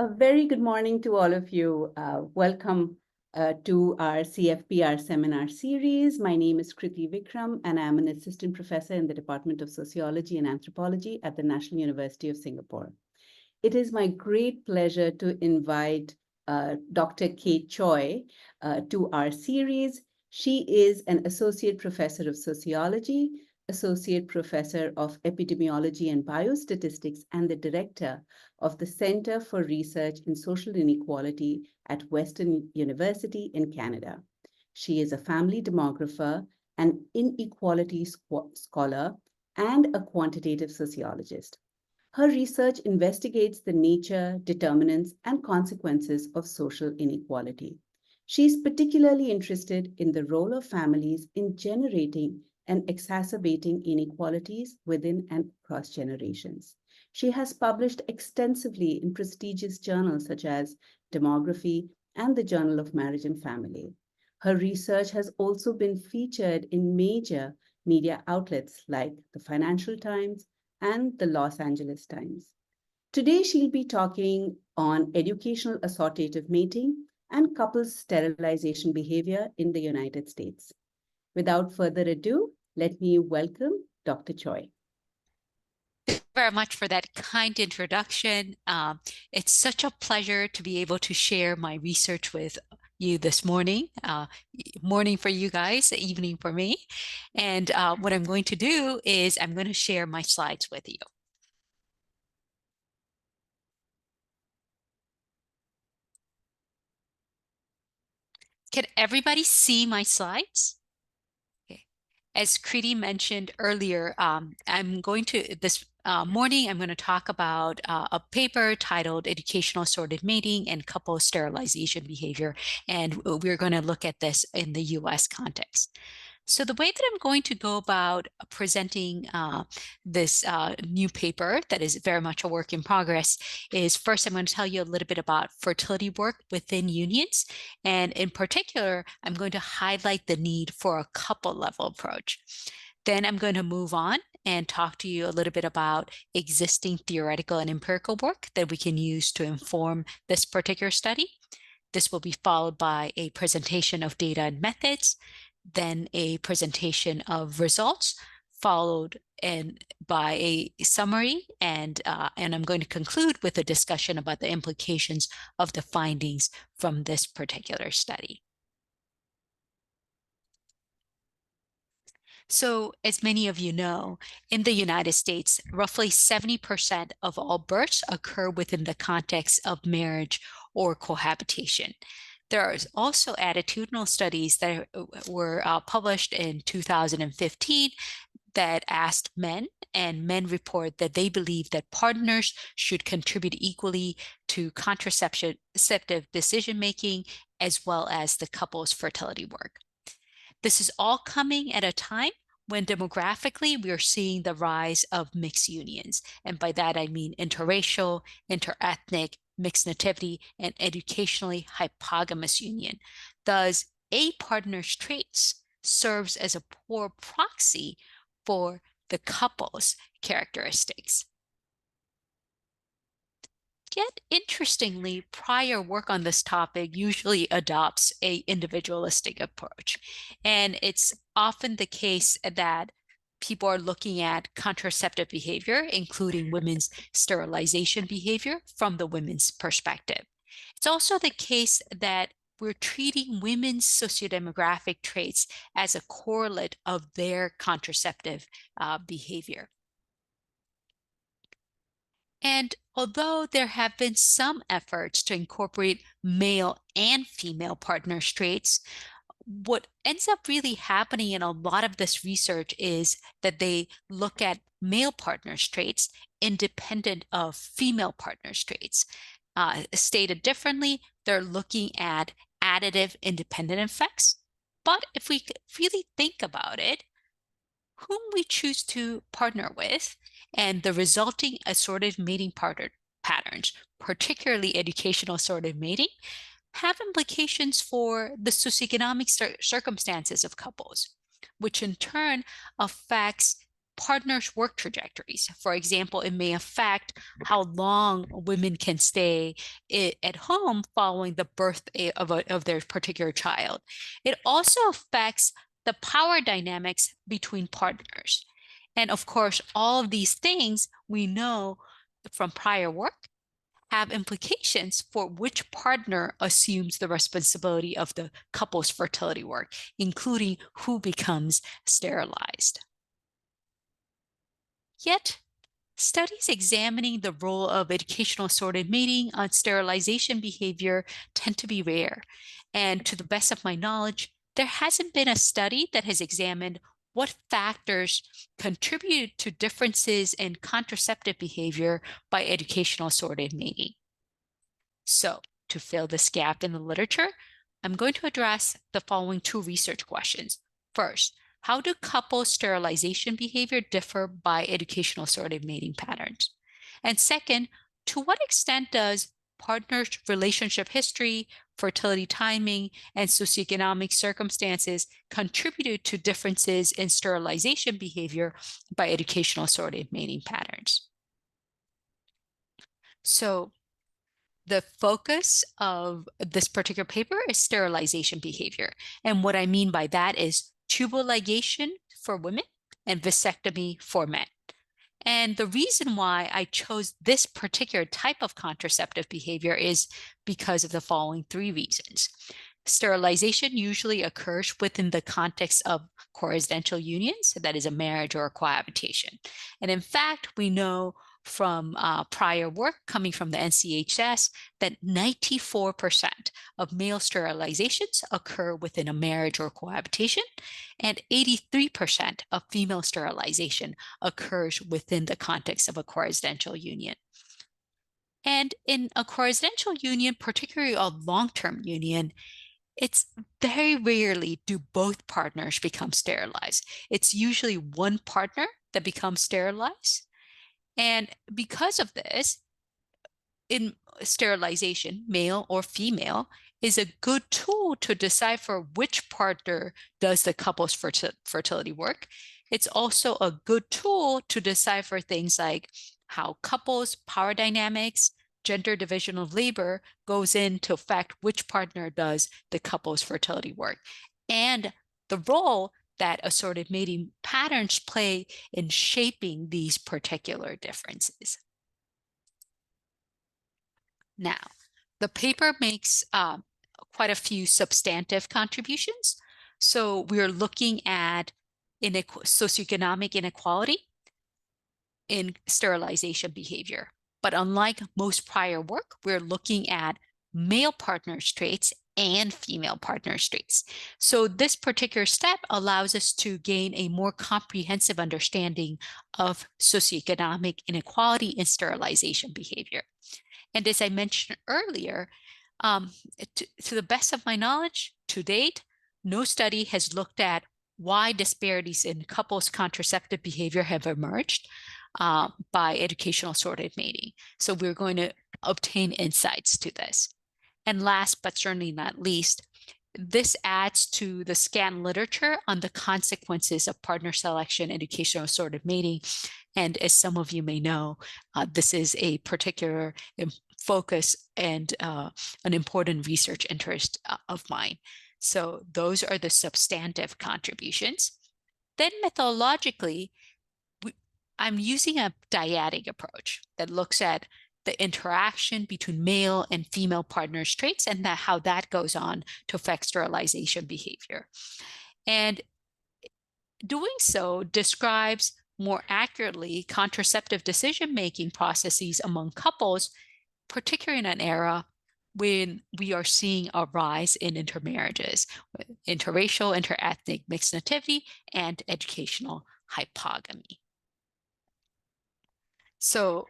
A very good morning to all of you. Welcome to our CFPR seminar series. My name is Kriti Vikram, and I'm an assistant professor in the Department of Sociology and Anthropology at the National University of Singapore. It is my great pleasure to invite Dr. Kate Choi to our series. She is an associate professor of sociology, associate professor of epidemiology and biostatistics, and the director of the Center for Research in Social Inequality at Western University in Canada. She is a family demographer, an inequality scholar, and a quantitative sociologist. Her research investigates the nature, determinants, and consequences of social inequality. She is particularly interested in the role of families in generating and exacerbating inequalities within and across generations. She has published extensively in prestigious journals such as Demography and the Journal of Marriage and Family. Her research has also been featured in major media outlets like the Financial Times and the Los Angeles Times. Today, she'll be talking on educational assortative mating and couples sterilization behavior in the United States. Without further ado, let me welcome Dr. Choi. Thank you very much for that kind introduction. It's such a pleasure to be able to share my research with you this morning. Morning for you guys, evening for me. And what I'm going to do is I'm going to share my slides with you. Can everybody see my slides? Okay. As Kriti mentioned earlier, this morning, I'm going to talk about a paper titled Educational Assortative Mating and Couple Sterilization Behavior, and we're going to look at this in the US context. So the way that I'm going to go about presenting this new paper that is very much a work in progress is first I'm going to tell you a little bit about fertility work within unions. And in particular, I'm going to highlight the need for a couple level approach. Then I'm going to move on and talk to you a little bit about existing theoretical and empirical work that we can use to inform this particular study. This will be followed by a presentation of data and methods, then a presentation of results, followed by a summary, and I'm going to conclude with a discussion about the implications of the findings from this particular study. So, as many of you know, in the United States, roughly 70% of all births occur within the context of marriage or cohabitation. There are also attitudinal studies that were published in 2015 that asked men, and men report that they believe that partners should contribute equally to contraceptive decision-making as well as the couple's fertility work. This is all coming at a time when demographically we are seeing the rise of mixed unions. And by that I mean interracial, interethnic, mixed nativity, and educationally hypogamous union. Thus, a partner's traits serves as a poor proxy for the couple's characteristics. Yet, interestingly, prior work on this topic usually adopts an individualistic approach. And it's often the case that people are looking at contraceptive behavior, including women's sterilization behavior, from the women's perspective. It's also the case that we're treating women's sociodemographic traits as a correlate of their contraceptive behavior. And although there have been some efforts to incorporate male and female partners' traits, what ends up really happening in a lot of this research is that they look at male partners' traits independent of female partners' traits. Stated differently, they're looking at additive independent effects. But if we really think about it, whom we choose to partner with and the resulting assortative mating patterns, particularly educational assortative mating, have implications for the socioeconomic circumstances of couples, which in turn affects partners' work trajectories. For example, it may affect how long women can stay at home following the birth of their particular child. It also affects the power dynamics between partners. And of course, all of these things we know from prior work have implications for which partner assumes the responsibility of the couple's fertility work, including who becomes sterilized. Yet, studies examining the role of educational assorted mating on sterilization behavior tend to be rare. And to the best of my knowledge, there hasn't been a study that has examined what factors contribute to differences in contraceptive behavior by educational assorted mating. So, to fill this gap in the literature, I'm going to address the following two research questions. First, how do couple sterilization behavior differ by educational assorted mating patterns? And second, to what extent does partners' relationship history, fertility timing, and socioeconomic circumstances contribute to differences in sterilization behavior by educational assorted mating patterns? So, the focus of this particular paper is sterilization behavior. And what I mean by that is tubal ligation for women and vasectomy for men. And the reason why I chose this particular type of contraceptive behavior is because of the following three reasons. Sterilization usually occurs within the context of co-residential unions, that is a marriage or a cohabitation. And in fact, we know from prior work coming from the NCHS that 94% of male sterilizations occur within a marriage or cohabitation, and 83% of female sterilization occurs within the context of a co-residential union. And in a co-residential union, particularly a long-term union, it's very rarely do both partners become sterilized. It's usually one partner that becomes sterilized. And because of this, in sterilization, male or female, is a good tool to decipher which partner does the couple's fertility work. It's also a good tool to decipher things like how couples, power dynamics, gender division of labor goes in to affect which partner does the couple's fertility work, and the role that assorted mating patterns play in shaping these particular differences. Now, the paper makes quite a few substantive contributions. So we're looking at socioeconomic inequality in sterilization behavior. But unlike most prior work, we're looking at male partners' traits and female partners' traits. So this particular step allows us to gain a more comprehensive understanding of socioeconomic inequality in sterilization behavior. And as I mentioned earlier, to the best of my knowledge, to date, no study has looked at why disparities in couples' contraceptive behavior have emerged by educational assorted mating. So we're going to obtain insights to this. And last but certainly not least, this adds to the scant literature on the consequences of partner selection, educational assorted mating. And as some of you may know, this is a particular focus and an important research interest of mine. So those are the substantive contributions. Then methodologically, I'm using a dyadic approach that looks at the interaction between male and female partners' traits and how that goes on to affect sterilization behavior. And doing so describes more accurately contraceptive decision-making processes among couples, particularly in an era when we are seeing a rise in intermarriages, interracial, interethnic mixed nativity, and educational hypogamy. So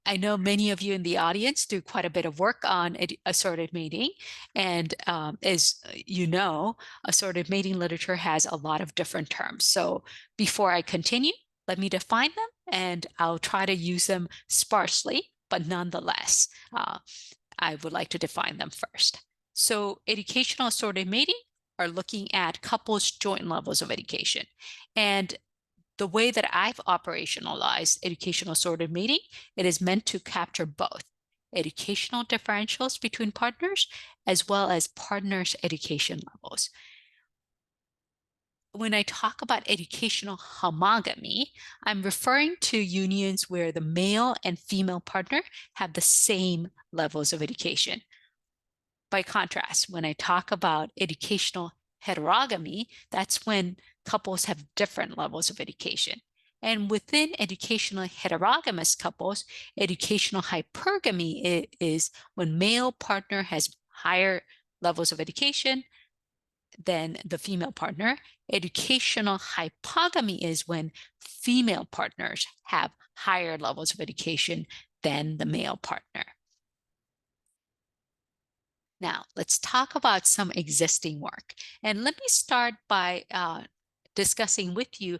I know many of you in the audience do quite a bit of work on assorted mating. And as you know, assorted mating literature has a lot of different terms. So before I continue, let me define them, and I'll try to use them sparsely, but nonetheless, I would like to define them first. So educational assorted mating are looking at couples' joint levels of education. And the way that I've operationalized educational assortative mating, it is meant to capture both educational differentials between partners as well as partners' education levels. When I talk about educational homogamy, I'm referring to unions where the male and female partner have the same levels of education. By contrast, when I talk about educational heterogamy, that's when couples have different levels of education. And within educational heterogamous couples, educational hypergamy is when male partner has higher levels of education than the female partner. Educational hypogamy is when female partners have higher levels of education than the male partner. Now, let's talk about some existing work. And let me start by discussing with you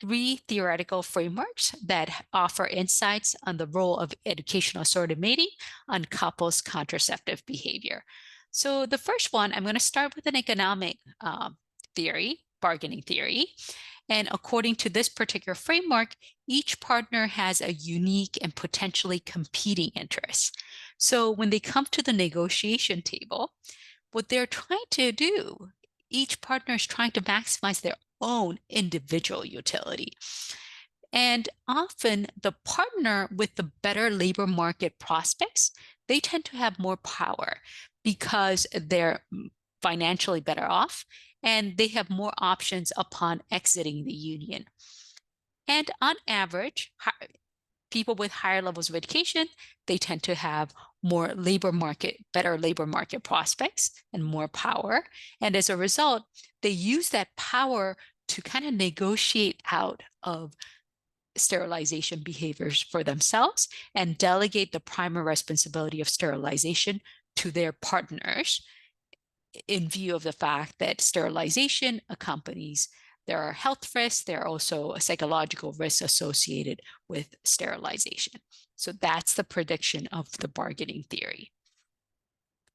3 theoretical frameworks that offer insights on the role of educational assortative mating on couples' contraceptive behavior. So the first one, I'm going to start with an economic theory, bargaining theory. And according to this particular framework, each partner has a unique and potentially competing interest. So when they come to the negotiation table, what they're trying to do, each partner is trying to maximize their own individual utility. And often the partner with the better labor market prospects, they tend to have more power because they're financially better off and they have more options upon exiting the union. And on average, people with higher levels of education, they tend to have more better labor market prospects and more power. And as a result, they use that power to kind of negotiate out of sterilization behaviors for themselves and delegate the primary responsibility of sterilization to their partners in view of the fact that sterilization accompanies there are health risks, there are also psychological risks associated with sterilization. So that's the prediction of the bargaining theory.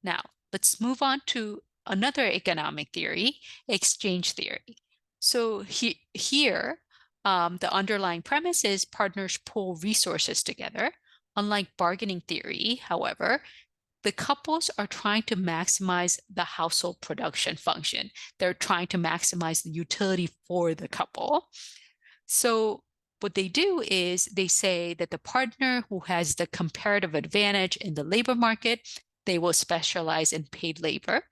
Now, let's move on to another economic theory, exchange theory. So here, the underlying premise is partners pool resources together. Unlike bargaining theory, however, the couples are trying to maximize the household production function. They're trying to maximize the utility for the couple. So what they do is they say that the partner who has the comparative advantage in the labor market, they will specialize in paid labor.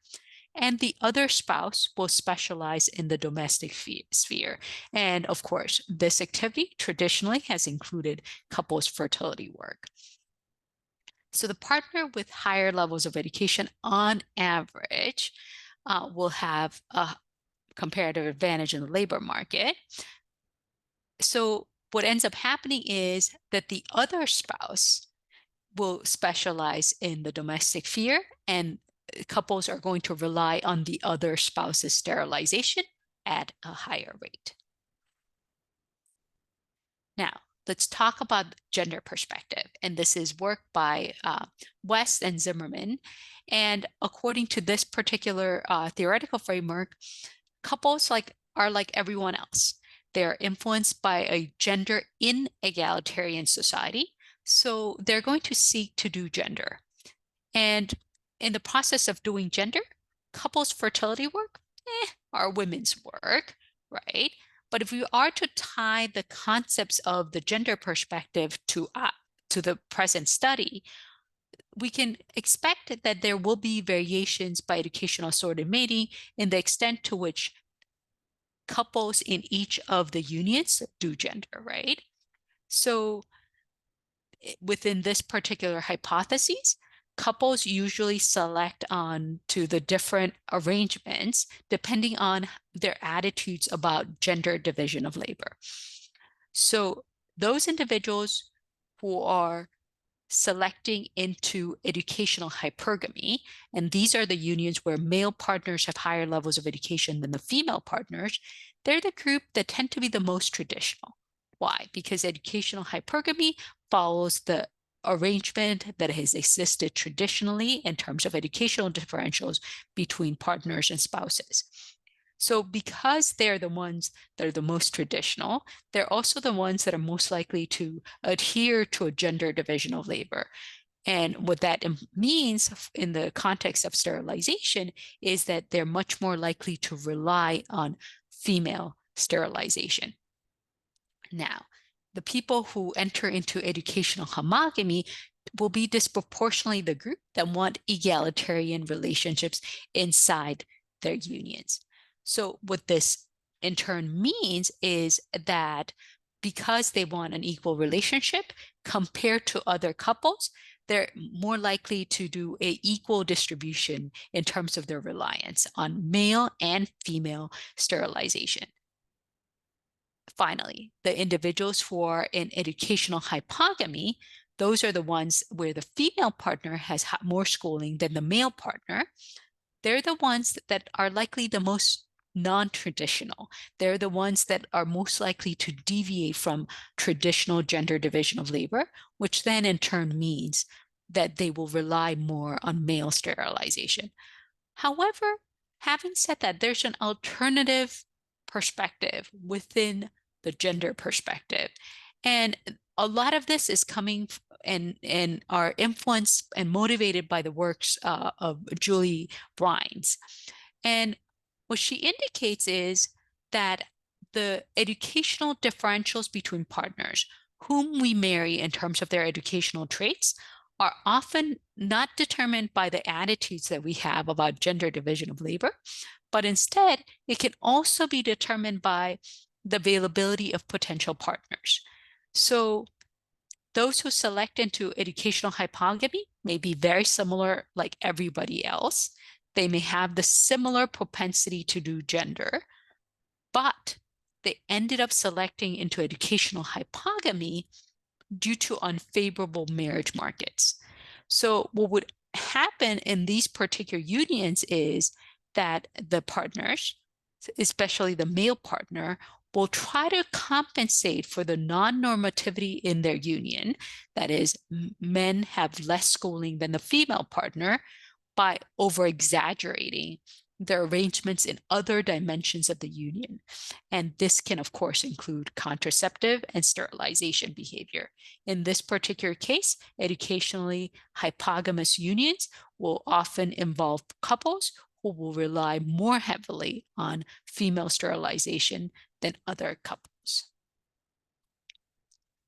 And the other spouse will specialize in the domestic sphere. And of course, this activity traditionally has included couples' fertility work. So the partner with higher levels of education on average will have a comparative advantage in the labor market. So what ends up happening is that the other spouse will specialize in the domestic sphere, and couples are going to rely on the other spouse's sterilization at a higher rate. Now, let's talk about gender perspective. And this is work by West and Zimmerman. And according to this particular theoretical framework, couples are like everyone else. They're influenced by a gender inegalitarian society. So they're going to seek to do gender. And in the process of doing gender, couples' fertility work are women's work, right? But if we are to tie the concepts of the gender perspective to the present study, we can expect that there will be variations by educational assortative mating in the extent to which couples in each of the unions do gender, right? So within this particular hypothesis, couples usually select on to the different arrangements depending on their attitudes about gender division of labor. So those individuals who are selecting into educational hypergamy, and these are the unions where male partners have higher levels of education than the female partners, they're the group that tend to be the most traditional. Why? Because educational hypergamy follows the arrangement that has existed traditionally in terms of educational differentials between partners and spouses. So because they're the ones that are the most traditional, they're also the ones that are most likely to adhere to a gender division of labor. And what that means in the context of sterilization is that they're much more likely to rely on female sterilization. Now, the people who enter into educational homogamy will be disproportionately the group that want egalitarian relationships inside their unions. So what this in turn means is that because they want an equal relationship compared to other couples, they're more likely to do an equal distribution in terms of their reliance on male and female sterilization. Finally, the individuals who are in educational hypogamy, those are the ones where the female partner has more schooling than the male partner. They're the ones that are likely the most non-traditional. They're the ones that are most likely to deviate from traditional gender division of labor, which then in turn means that they will rely more on male sterilization. However, having said that, there's an alternative perspective within the gender perspective. And a lot of this is coming and are influenced and motivated by the works of Julie Brines. And what she indicates is that the educational differentials between partners whom we marry in terms of their educational traits are often not determined by the attitudes that we have about gender division of labor, but instead it can also be determined by the availability of potential partners. So those who select into educational hypogamy may be very similar like everybody else. They may have the similar propensity to do gender, but they ended up selecting into educational hypogamy due to unfavorable marriage markets. So what would happen in these particular unions is that the partners, especially the male partner, will try to compensate for the non-normativity in their union. That is, men have less schooling than the female partner by over-exaggerating the arrangements in other dimensions of the union. And this can, of course, include contraceptive and sterilization behavior. In this particular case, educationally hypogamous unions will often involve couples who will rely more heavily on female sterilization than other couples.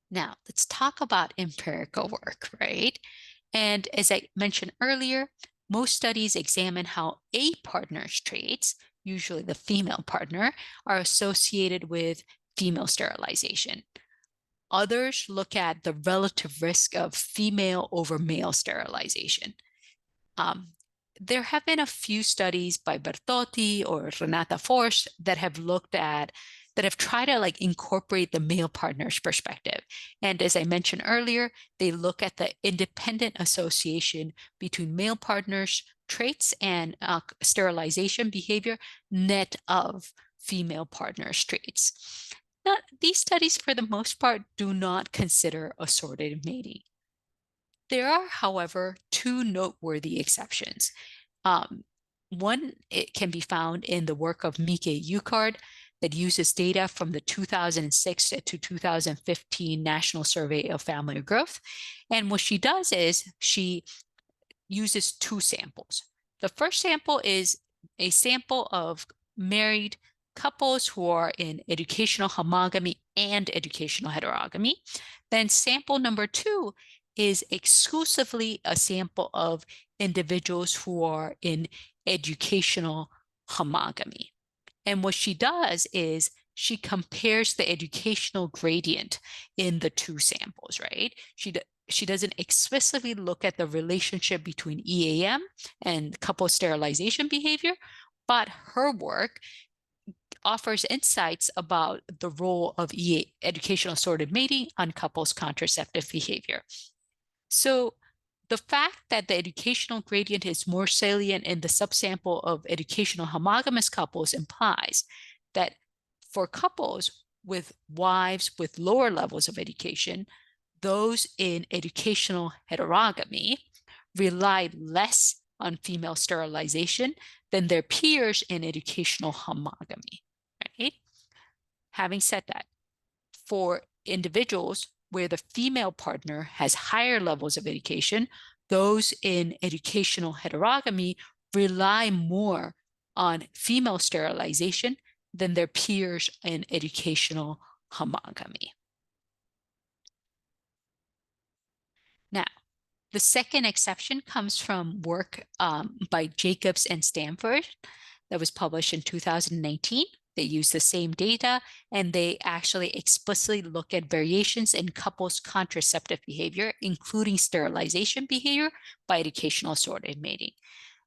Now, let's talk about empirical work, right? And as I mentioned earlier, most studies examine how a partner's traits, usually the female partner, are associated with female sterilization. Others look at the relative risk of female over male sterilization. There have been a few studies by Bertotti or Renata Forst that have tried to incorporate the male partner's perspective. And as I mentioned earlier, they look at the independent association between male partners' traits and sterilization behavior net of female partners' traits. Now, these studies, for the most part, do not consider assortative mating. There are, however, two noteworthy exceptions. One, it can be found in the work of Mike Eucard that uses data from the 2006 to 2015 National Survey of Family Growth. And what she does is she uses two samples. The first sample is a sample of married couples who are in educational homogamy and educational heterogamy. Then sample number two is exclusively a sample of individuals who are in educational homogamy. And what she does is she compares the educational gradient in the two samples, right? She doesn't explicitly look at the relationship between EAM and couple sterilization behavior, but her work offers insights about the role of educational assortative mating on couples' contraceptive behavior. So the fact that the educational gradient is more salient in the subsample of educational homogamous couples implies that for couples with wives with lower levels of education, those in educational heterogamy relied less on female sterilization than their peers in educational homogamy, right? Having said that, for individuals where the female partner has higher levels of education, those in educational heterogamy rely more on female sterilization than their peers in educational homogamy. Now, the second exception comes from work by Jacobs and Stanford that was published in 2019. They use the same data, and they actually explicitly look at variations in couples' contraceptive behavior, including sterilization behavior by educational assortative mating.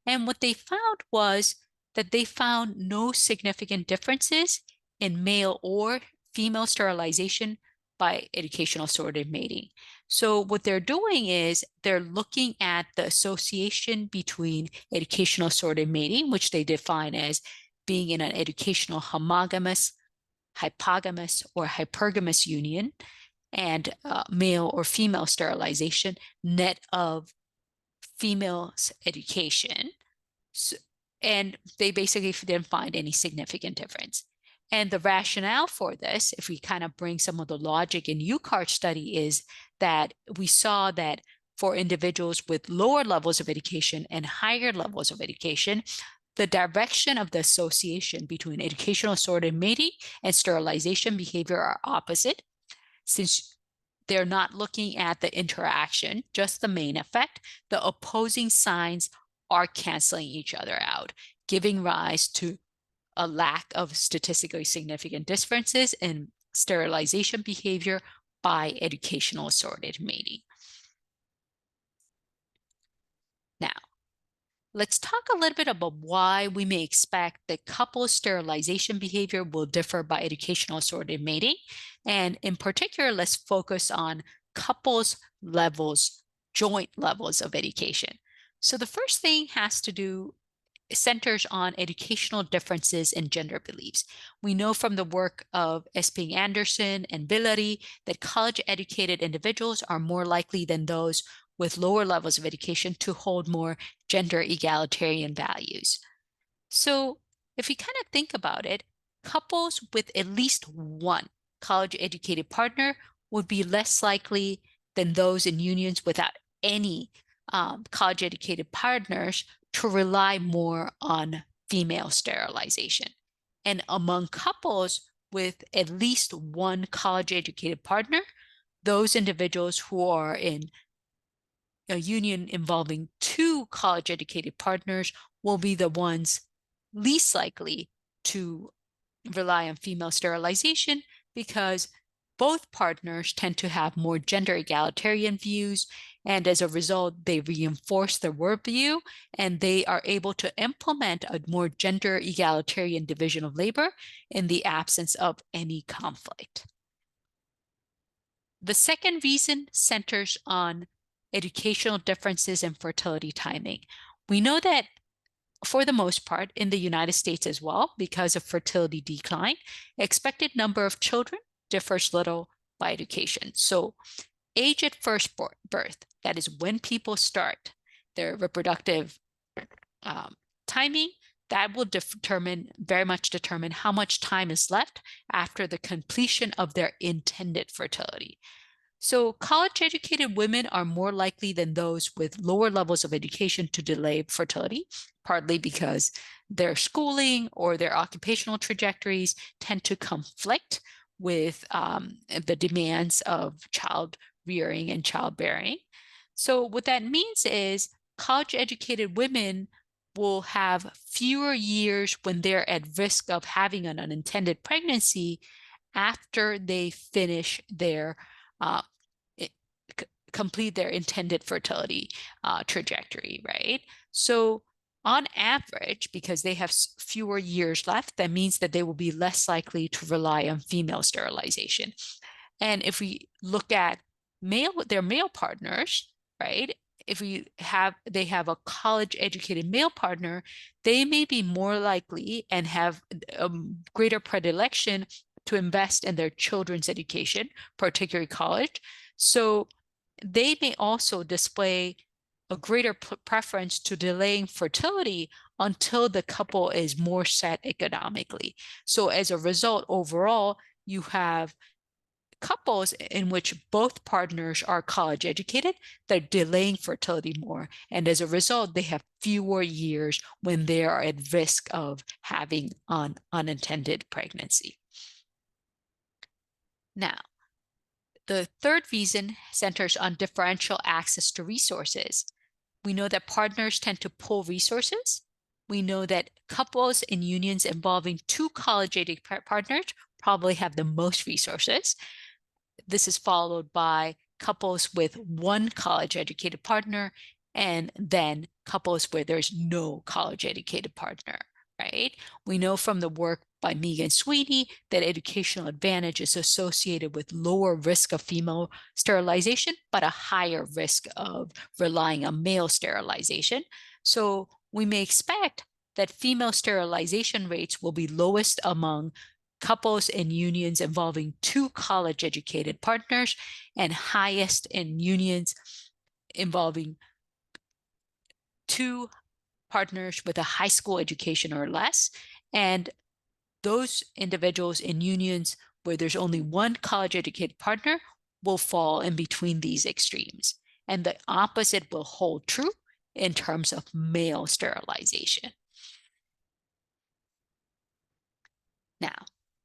And what they found was that they found no significant differences in male or female sterilization by educational assortative mating. So what they're doing is they're looking at the association between educational assortative mating, which they define as being in an educational homogamous, hypogamous, or hypergamous union, and male or female sterilization net of females' education. So, and they basically didn't find any significant difference. And the rationale for this, if we kind of bring some of the logic in UCART study, is that we saw that for individuals with lower levels of education and higher levels of education, the direction of the association between educational assortative mating and sterilization behavior are opposite, since they're not looking at the interaction, just the main effect. The opposing signs are canceling each other out, giving rise to a lack of statistically significant differences in sterilization behavior by educational assortative mating. Now, let's talk a little bit about why we may expect that couple sterilization behavior will differ by educational assortative mating. And in particular, let's focus on couples levels, joint levels of education. So the first thing has to do centers on educational differences in gender beliefs. We know from the work of S.P. Anderson and Villari that college-educated individuals are more likely than those with lower levels of education to hold more gender egalitarian values. So if we kind of think about it, couples with at least one college-educated partner would be less likely than those in unions without any college-educated partners to rely more on female sterilization. And among couples with at least one college-educated partner, those individuals who are in a union involving two college-educated partners will be the ones least likely to rely on female sterilization, because both partners tend to have more gender egalitarian views, and as a result, they reinforce their worldview, and they are able to implement a more gender egalitarian division of labor in the absence of any conflict. The second reason centers on educational differences in fertility timing. We know that for the most part, in the United States as well, because of fertility decline, expected number of children differs little by education. So age at first birth, that is when people start their reproductive timing, that will very much determine how much time is left after the completion of their intended fertility. So college-educated women are more likely than those with lower levels of education to delay fertility, partly because their schooling or their occupational trajectories tend to conflict with the demands of child rearing and childbearing. So what that means is college-educated women will have fewer years when they're at risk of having an unintended pregnancy after they finish their complete their intended fertility trajectory, right? So on average, because they have fewer years left, that means that they will be less likely to rely on female sterilization. And if we look at their male partners, right? If they have a college-educated male partner, they may be more likely and have a greater predilection to invest in their children's education, particularly college. So they may also display a greater preference to delaying fertility until the couple is more set economically. So as a result, overall, you have couples in which both partners are college educated, they're delaying fertility more. And as a result, they have fewer years when they are at risk of having an unintended pregnancy. Now, the third reason centers on differential access to resources. We know that partners tend to pool resources. We know that couples in unions involving two college-age partners probably have the most resources. This is followed by couples with one college-educated partner, and then couples where there's no college-educated partner, right? We know from the work by Megan Sweeney that educational advantage is associated with lower risk of female sterilization, but a higher risk of relying on male sterilization. So we may expect that female sterilization rates will be lowest among couples in unions involving two college-educated partners and highest in unions involving two partners with a high school education or less. And those individuals in unions where there's only one college-educated partner will fall in between these extremes. And the opposite will hold true in terms of male sterilization. Now,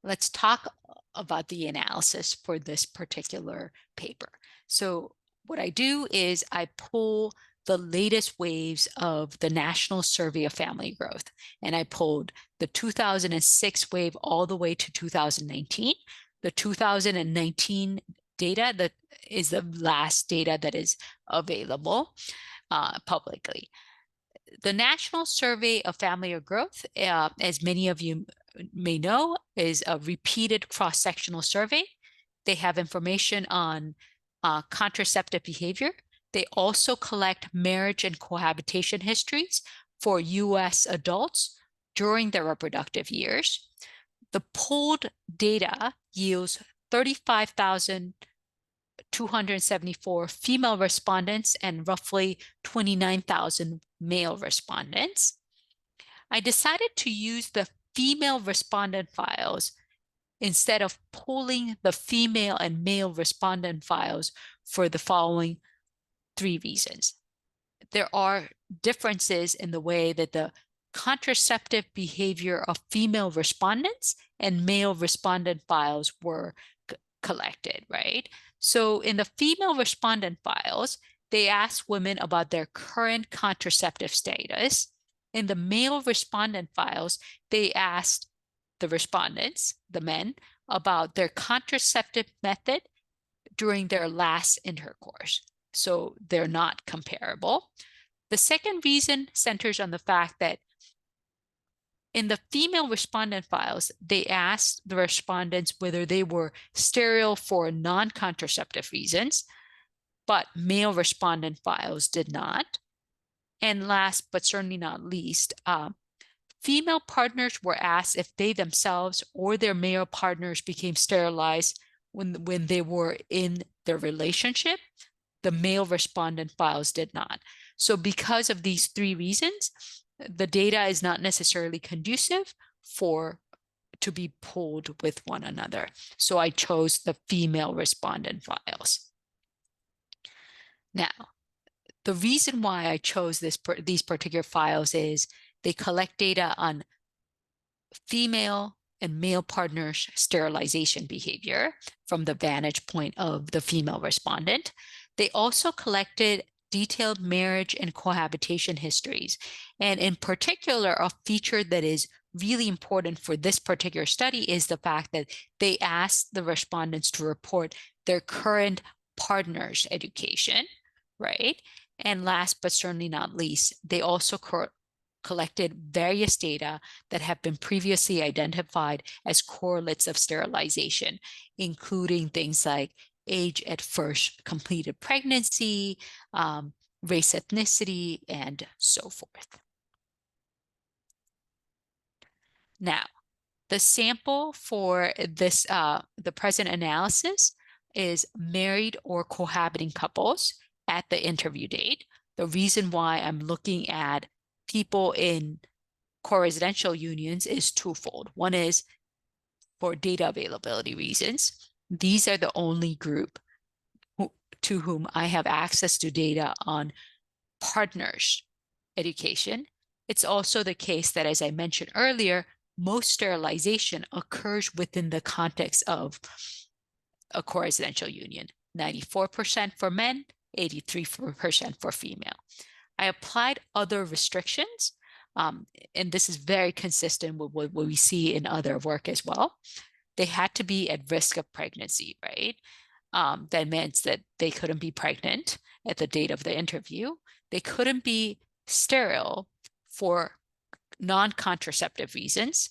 let's talk about the analysis for this particular paper. So what I do is I pull the latest waves of the National Survey of Family Growth, and I pulled the 2006 wave all the way to 2019. The 2019 data that is the last data that is available publicly. The National Survey of Family Growth, as many of you may know, is a repeated cross-sectional survey. They have information on contraceptive behavior. They also collect marriage and cohabitation histories for U.S. adults during their reproductive years. The pooled data yields 35,274 female respondents and roughly 29,000 male respondents. I decided to use the female respondent files instead of pooling the female and male respondent files for the following three reasons. There are differences in the way that the contraceptive behavior of female respondents and male respondent files were collected, right? So in the female respondent files, they asked women about their current contraceptive status. In the male respondent files, they asked the respondents, the men, about their contraceptive method during their last intercourse. So they're not comparable. The second reason centers on the fact that in the female respondent files, they asked the respondents whether they were sterile for non-contraceptive reasons, but male respondent files did not. And last, but certainly not least, female partners were asked if they themselves or their male partners became sterilized when they were in their relationship. The male respondent files did not. So because of these three reasons, the data is not necessarily conducive to be pooled with one another. So I chose the female respondent files. Now, the reason why I chose these particular files is they collect data on female and male partners' sterilization behavior from the vantage point of the female respondent. They also collected detailed marriage and cohabitation histories. And in particular, a feature that is really important for this particular study is the fact that they asked the respondents to report their current partner's education, right? And last but certainly not least, they also collected various data that have been previously identified as correlates of sterilization, including things like age at first completed pregnancy, race, ethnicity, and so forth. Now, the sample for this, the present analysis is married or cohabiting couples at the interview date. the reason why I'm looking at people in co-residential unions is twofold. One is for data availability reasons. These are the only group to whom I have access to data on partners' education. It's also the case that, as I mentioned earlier, most sterilization occurs within the context of a co-residential union, 94% for men, 83% for female. I applied other restrictions, and this is very consistent with what we see in other work as well. They had to be at risk of pregnancy, right? That meant that they couldn't be pregnant at the date of the interview. They couldn't be sterile for non-contraceptive reasons,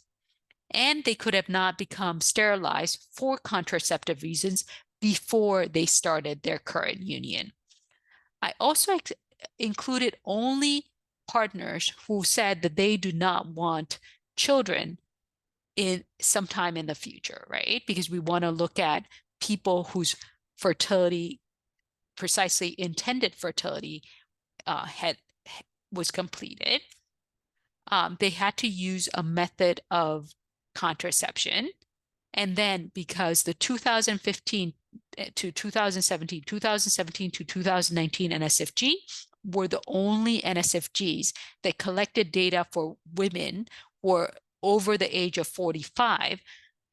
and they could have not become sterilized for contraceptive reasons before they started their current union. I also included only partners who said that they do not want children in sometime in the future, right? Because we want to look at people whose fertility, precisely intended fertility, was completed. They had to use a method of contraception. And then because the 2015 to 2017, 2017 to 2019 NSFG were the only NSFGs that collected data for women who were over the age of 45,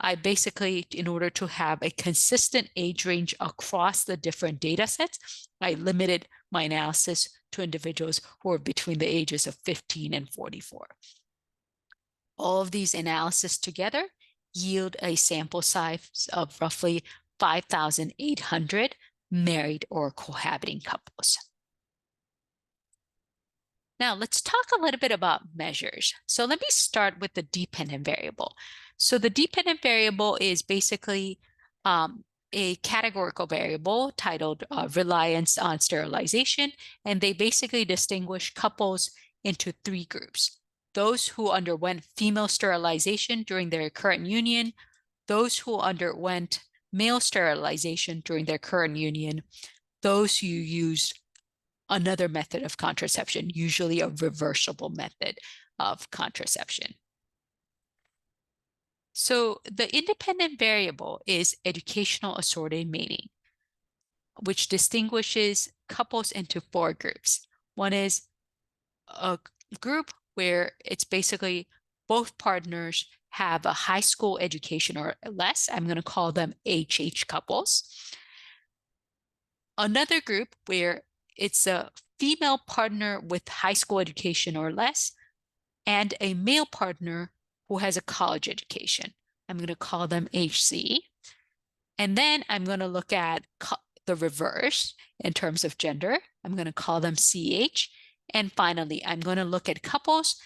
I basically, in order to have a consistent age range across the different data sets, I limited my analysis to individuals who are between the ages of 15 and 44. All of these analyses together yield a sample size of roughly 5,800 married or cohabiting couples. Now let's talk a little bit about measures. So let me start with the dependent variable. So the dependent variable is basically a categorical variable titled reliance on sterilization, and they basically distinguish couples into three groups: those who underwent female sterilization during their current union, those who underwent male sterilization during their current union, those who used another method of contraception, usually a reversible method of contraception. So the independent variable is educational assorted mating, which distinguishes couples into four groups. One is a group where it's basically both partners have a high school education or less. I'm going to call them HH couples. Another group where it's a female partner with high school education or less and a male partner who has a college education. I'm going to call them HC. And then I'm going to look at the reverse in terms of gender. I'm going to call them CH. And finally, I'm going to look at couples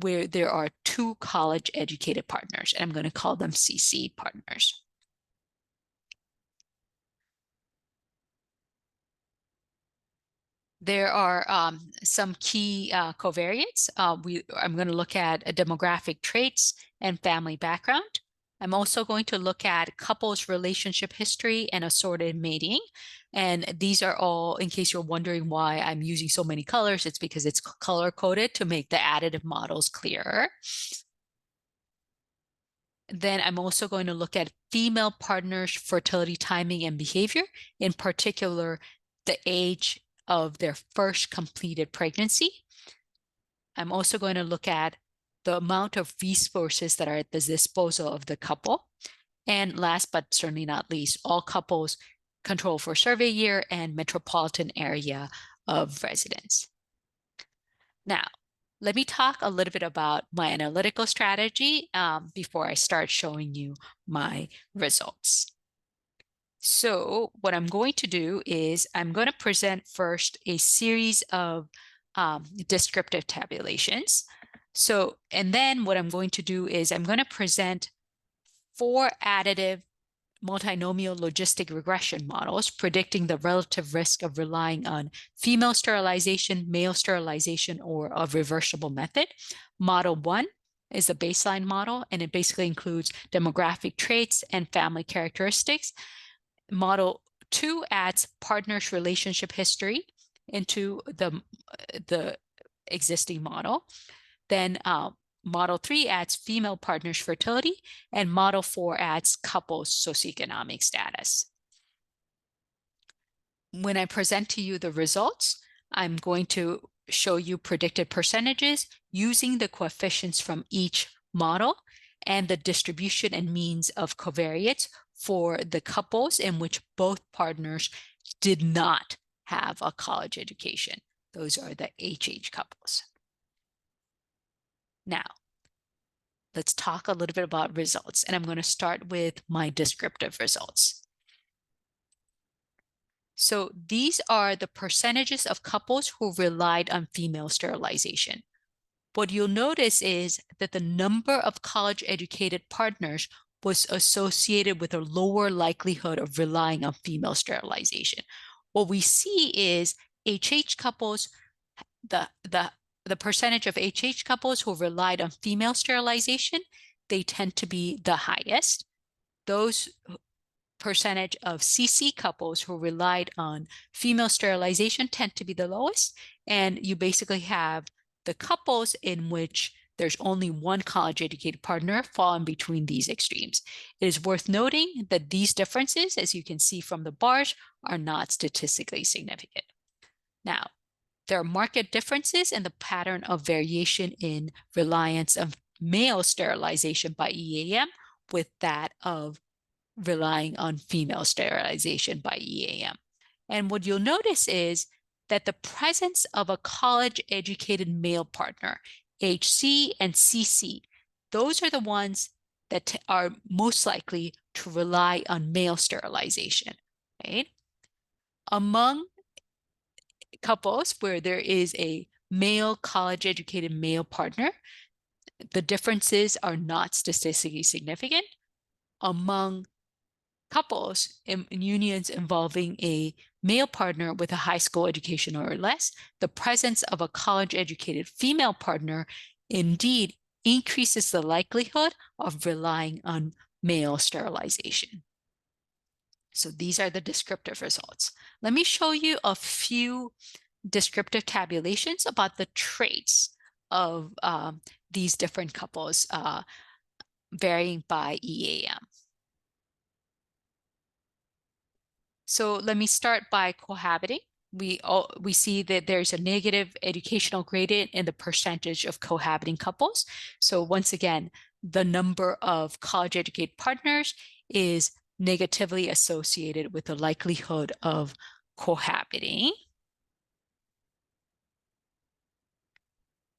where there are two college educated partners, and I'm going to call them CC partners. There are some key covariates. I'm going to look at demographic traits and family background. I'm also going to look at couples' relationship history and assorted mating. And these are all, in case you're wondering why I'm using so many colors, it's because it's color-coded to make the additive models clearer. Then I'm also going to look at female partners' fertility timing and behavior, in particular, the age of their first completed pregnancy. I'm also going to look at the amount of resources that are at the disposal of the couple. And last but certainly not least, all couples control for survey year and metropolitan area of residence. Now, let me talk a little bit about my analytical strategy before I start showing you my results. So what I'm going to do is I'm going to present first a series of descriptive tabulations. So, and then what I'm going to do is I'm going to present 4 additive multinomial logistic regression models predicting the relative risk of relying on female sterilization, male sterilization, or a reversible method. Model 1 is the baseline model, and it basically includes demographic traits and family characteristics. Model 2 adds partners' relationship history, into the existing model. Then Model 3 adds female partners fertility, and Model 4 adds couples socioeconomic status. When I present to you the results, I'm going to show you predicted percentages using the coefficients from each model and the distribution and means of covariates for the couples in which both partners did not have a college education. Those are the HH couples. Now, let's talk a little bit about results, and I'm going to start with my descriptive results. So these are the percentages of couples who relied on female sterilization. What you'll notice is that the number of college-educated partners was associated with a lower likelihood of relying on female sterilization. What we see is HH couples, the percentage of HH couples who relied on female sterilization, they tend to be the highest. Those percentage of CC couples who relied on female sterilization tend to be the lowest. And you basically have the couples in which there's only one college-educated partner fall in between these extremes. It is worth noting that these differences, as you can see from the bars, are not statistically significant. Now, there are marked differences in the pattern of variation in reliance of male sterilization by EAM with that of relying on female sterilization by EAM. And what you'll notice is that the presence of a college-educated male partner, HC and CC, those are the ones that are most likely to rely on male sterilization, right? Among couples where there is a male college-educated male partner, the differences are not statistically significant. Among couples in unions involving a male partner with a high school education or less, the presence of a college-educated female partner indeed increases the likelihood of relying on male sterilization. So these are the descriptive results. Let me show you a few descriptive tabulations about the traits of these different couples varying by EAM. So let me start by cohabiting. We see that there's a negative educational gradient in the percentage of cohabiting couples. So once again, the number of college-educated partners is negatively associated with the likelihood of cohabiting.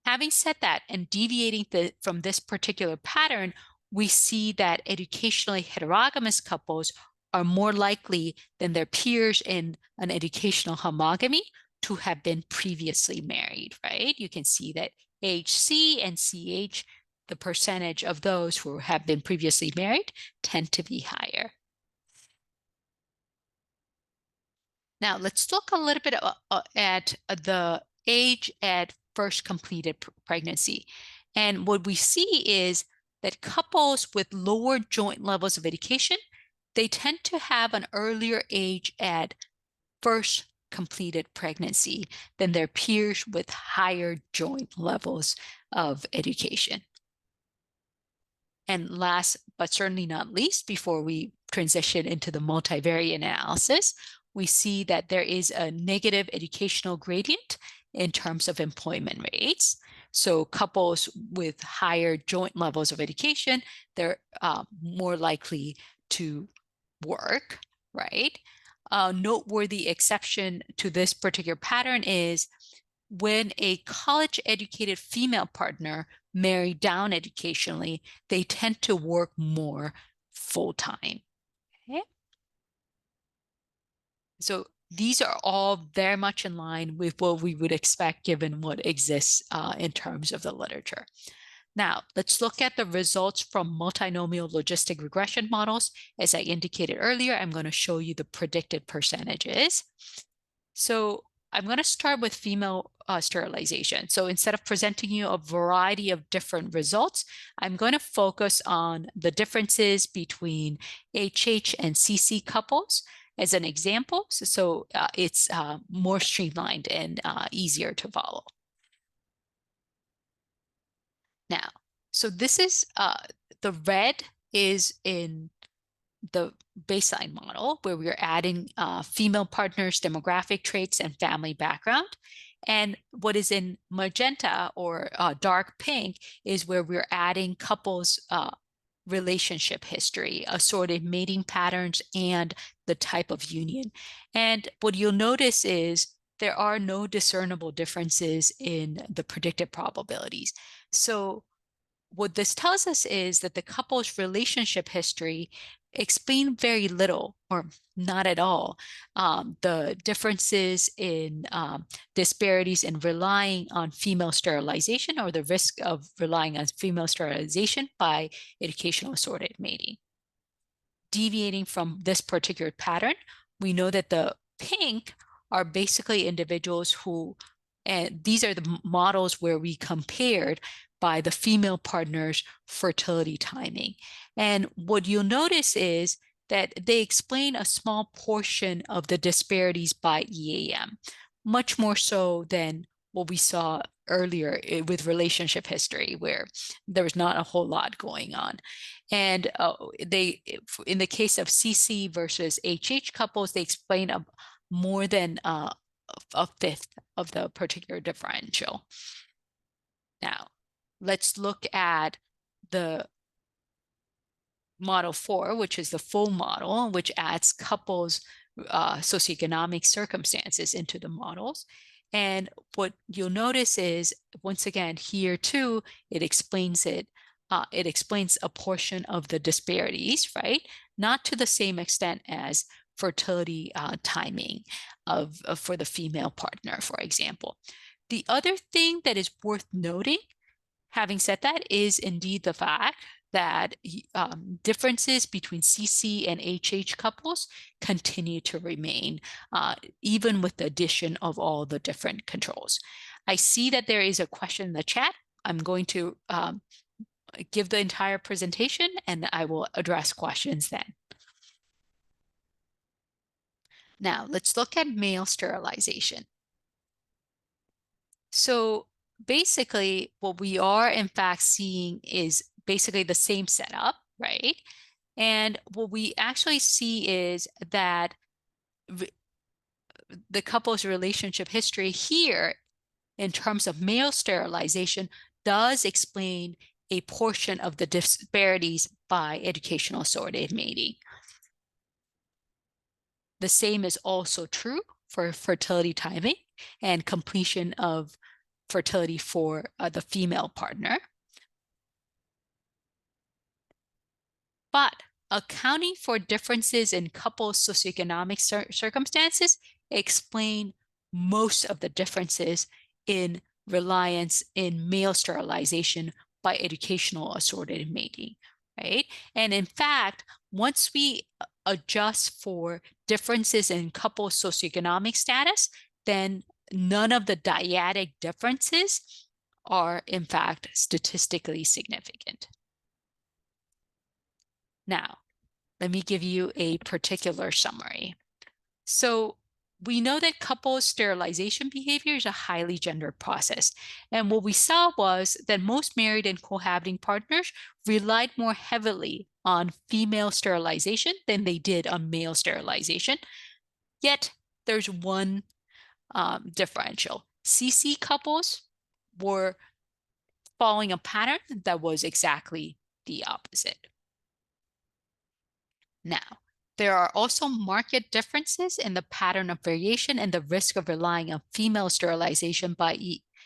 Having said that, and deviating from this particular pattern, we see that educationally heterogamous couples are more likely than their peers in an educational homogamy to have been previously married, right? You can see that HC and CH, the percentage of those who have been previously married tend to be higher. Now, let's look a little bit at the age at first completed pregnancy. And what we see is that couples with lower joint levels of education, they tend to have an earlier age at first completed pregnancy than their peers with higher joint levels of education. And last, but certainly not least, before we transition into the multivariate analysis, we see that there is a negative educational gradient in terms of employment rates. So couples with higher joint levels of education, they're more likely to work, right? Noteworthy exception to this particular pattern is when a college-educated female partner marry down educationally, they tend to work more full-time. Okay? So these are all very much in line with what we would expect given what exists in terms of the literature. Now, let's look at the results from multinomial logistic regression models. As I indicated earlier, I'm going to show you the predicted percentages. So I'm going to start with female sterilization. So instead of presenting you a variety of different results, I'm going to focus on the differences between HH and CC couples as an example, so it's more streamlined and easier to follow. Now, so this is the red is in the baseline model where we're adding female partners, demographic traits, and family background. And what is in magenta or dark pink is where we're adding couples relationship history, assorted mating patterns, and the type of union. And what you'll notice is there are no discernible differences in the predicted probabilities. So what this tells us is that the couple's relationship history explain very little or not at all the differences in disparities in relying on female sterilization or the risk of relying on female sterilization by educational assorted mating. Deviating from this particular pattern, we know that the pink are basically individuals who, and these are the models where we compared by the female partner's fertility timing. And what you'll notice is that they explain a small portion of the disparities by EAM, much more so than what we saw earlier with relationship history, where there was not a whole lot going on. And in the case of CC versus HH couples, they explain more than a fifth of the particular differential. Now, let's look at the model 4, which is the full model, which adds couples' socioeconomic circumstances into the models. And what you'll notice is, once again, here too, it explains it. It explains a portion of the disparities, right? Not to the same extent as fertility timing for the female partner, for example. The other thing that is worth noting, having said that, is indeed the fact that differences between CC and HH couples continue to remain, even with the addition of all the different controls. I see that there is a question in the chat. I'm going to give the entire presentation and I will address questions then. Now, let's look at male sterilization. So basically, what we are in fact seeing is basically the same setup, right? And what we actually see is that the couple's relationship history here, in terms of male sterilization, does explain a portion of the disparities by educational assorted mating. The same is also true for fertility timing and completion of fertility for the female partner. But accounting for differences in couples' socioeconomic circumstances explain most of the differences in reliance in male sterilization by educational assorted mating, right? And in fact, once we adjust for differences in couples' socioeconomic status, then none of the dyadic differences are in fact statistically significant. Now, let me give you a particular summary. So we know that couples sterilization behavior is a highly gendered process. And what we saw was that most married and cohabiting partners relied more heavily on female sterilization than they did on male sterilization. Yet there's one differential. CC couples were following a pattern that was exactly the opposite. Now, there are also marked differences in the pattern of variation and the risk of relying on female sterilization by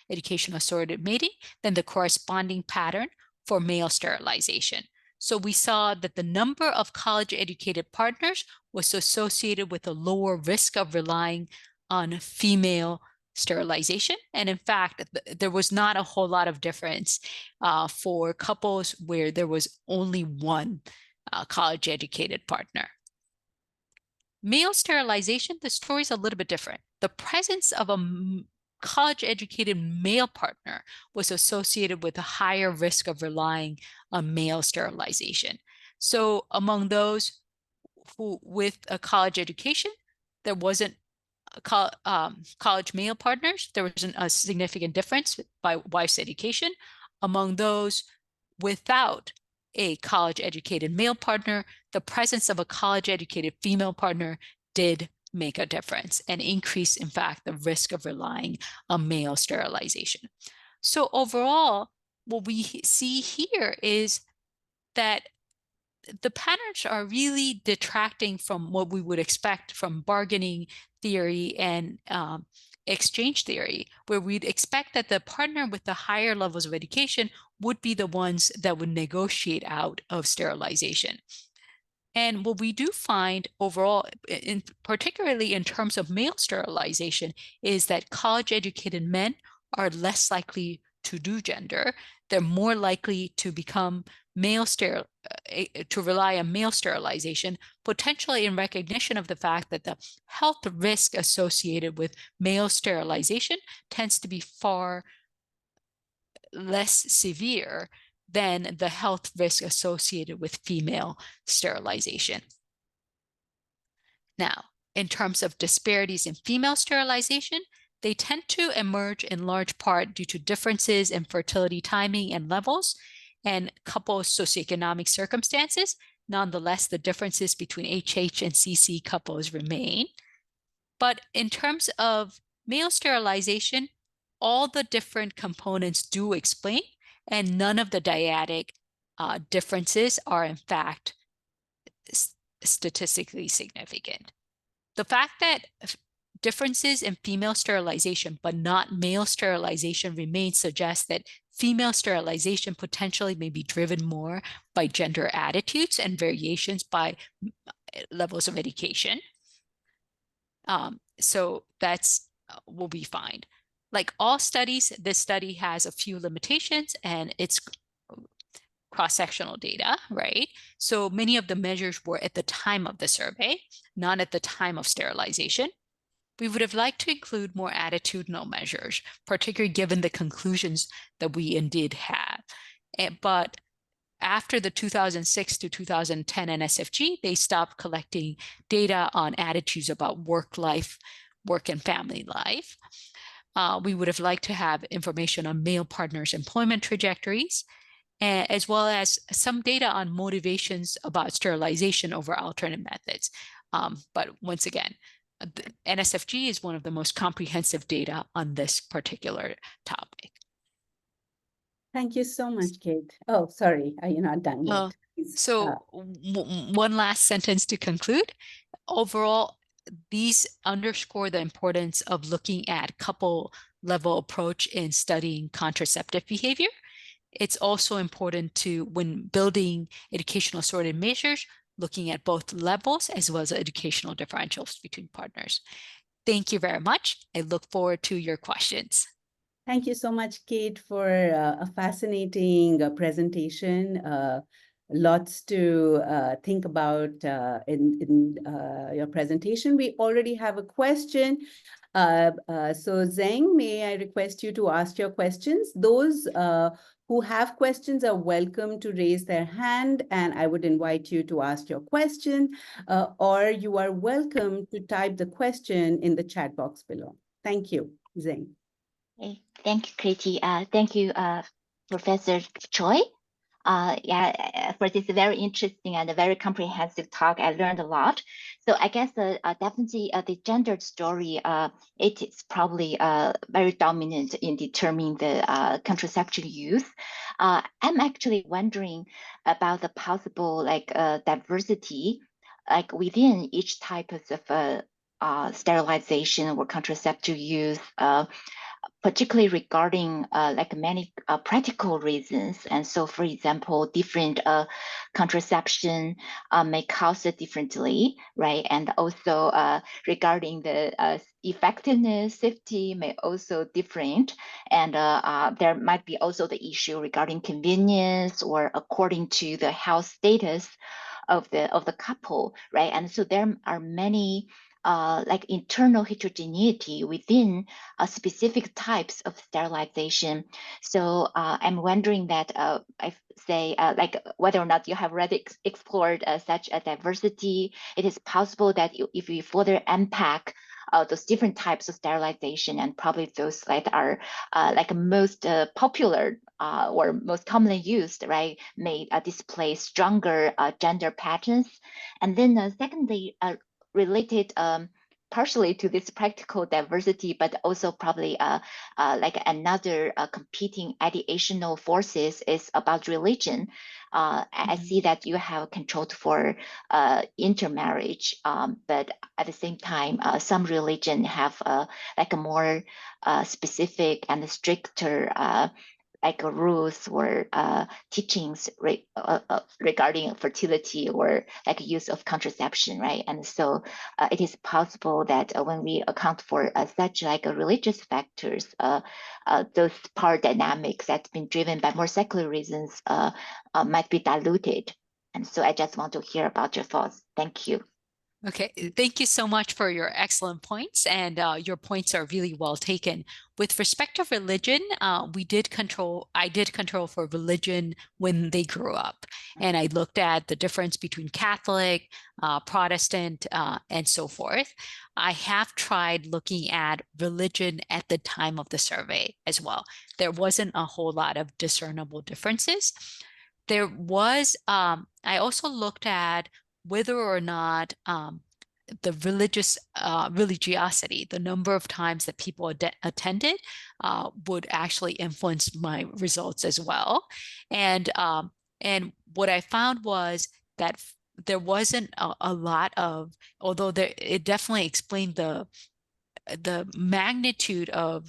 educational assorted mating than the corresponding pattern for male sterilization. So we saw that the number of college-educated partners was associated with a lower risk of relying on female sterilization. And in fact, there was not a whole lot of difference for couples where there was only one college-educated partner. Male sterilization, the story is a little bit different. The presence of a college-educated male partner was associated with a higher risk of relying on male sterilization. So among those who with a college education, there wasn't college male partners, there wasn't a significant difference by wife's education. Among those without a college-educated male partner, the presence of a college-educated female partner did make a difference and increase, in fact, the risk of relying on male sterilization. So overall, what we see here is that the patterns are really detracting from what we would expect from bargaining theory and exchange theory, where we'd expect that the partner with the higher levels of education would be the ones that would negotiate out of sterilization. And what we do find overall, particularly in terms of male sterilization, is that college-educated men are less likely to do gender. They're more likely to become to rely on male sterilization, potentially in recognition of the fact that the health risk associated with male sterilization tends to be far less severe than the health risk associated with female sterilization. Now, in terms of disparities in female sterilization, they tend to emerge in large part due to differences in fertility timing and levels and couple socioeconomic circumstances. Nonetheless, the differences between HH and CC couples remain. But in terms of male sterilization, all the different components do explain, and none of the dyadic differences are in fact statistically significant. The fact that differences in female sterilization but not male sterilization remains suggests that female sterilization potentially may be driven more by gender attitudes and variations by levels of education. So that's what we find. Like all studies, this study has a few limitations, and it's cross-sectional data, right? So many of the measures were at the time of the survey, not at the time of sterilization. We would have liked to include more attitudinal measures, particularly given the conclusions that we indeed have. But after the 2006 to 2010 NSFG, they stopped collecting data on attitudes about work and family life. We would have liked to have information on male partners' employment trajectories, as well as some data on motivations about sterilization over alternate methods. But once again, the NSFG is one of the most comprehensive data on this particular topic. Thank you so much, Kate. Oh, sorry, you're not done yet. One last sentence to conclude. Overall, these underscore the importance of looking at couple-level approach in studying contraceptive behavior. It's also important to, when building educational assorted measures, looking at both levels as well as educational differentials between partners. Thank you very much. I look forward to your questions. Thank you so much, Kate, for a fascinating presentation. Lots to think about in your presentation. We already have a question. So Zheng, may I request you to ask your questions? Those who have questions are welcome to raise their hand, and I would invite you to ask your question, or you are welcome to type the question in the chat box below. Thank you, Zheng. Okay. Thank you, Kriti. Thank you, Professor Choi. For this very interesting and a very comprehensive talk. I learned a lot. So I guess definitely the gendered story, it is probably very dominant in determining the contraception use. I'm actually wondering about the possible diversity, like within each type of sterilization or contraceptive use, particularly regarding many practical reasons. And so, for example, different contraception may cause it differently, right? And also regarding the effectiveness, safety may also different. And there might be also the issue regarding convenience or according to the health status of the couple, right? And so there are many like internal heterogeneity within specific types of sterilization. So I'm wondering that I say like whether or not you have already explored such a diversity. It is possible that if we further unpack those different types of sterilization and probably those that are like most popular or most commonly used, right, may display stronger gender patterns. And then secondly, related partially to this practical diversity, but also probably like another competing ideational forces is about religion. I see that you have controlled for intermarriage, but at the same time, some religion have like a more specific and stricter like rules or teachings regarding fertility or like use of contraception, right? And so it is possible that when we account for such like religious factors, those power dynamics that's been driven by more secular reasons might be diluted. And so I just want to hear about your thoughts. Thank you. Okay, thank you so much for your excellent points, and your points are really well taken. With respect to religion, I did control for religion when they grew up, and I looked at the difference between Catholic, Protestant, and so forth. I have tried looking at religion at the time of the survey as well. There wasn't a whole lot of discernible differences. There was, I also looked at whether or not the religiosity, the number of times that people attended, would actually influence my results as well. And what I found was that there wasn't a lot of, although it definitely explained the magnitude of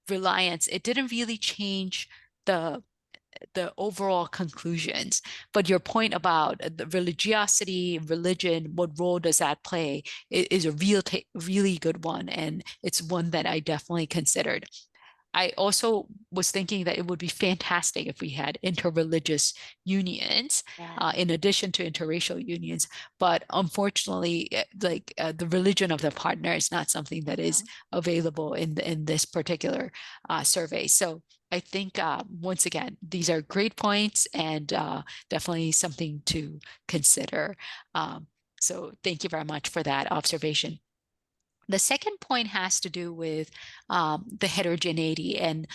reliance, it didn't really change the overall conclusions. But your point about the religiosity, religion, what role does that play, is a really good one, and it's one that I definitely considered. I also was thinking that it would be fantastic if we had interreligious unions, in addition to interracial unions. But unfortunately, the religion of the partner is not something that is available in this particular survey. So I think, once again, these are great points and definitely something to consider. So thank you very much for that observation. The second point has to do with the heterogeneity and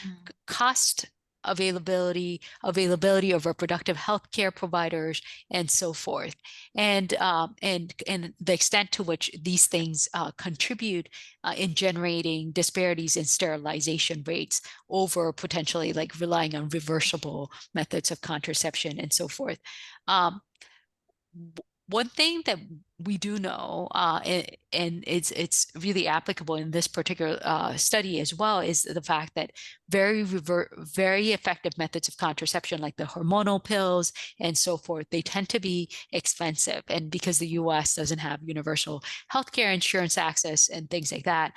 cost availability of reproductive health care providers, and so forth, and the extent to which these things contribute in generating disparities in sterilization rates over potentially like relying on reversible methods of contraception and so forth. One thing that we do know, and it's really applicable in this particular study as well, is the fact that very effective methods of contraception, like the hormonal pills and so forth, they tend to be expensive. And because the U.S. doesn't have universal healthcare insurance access and things like that,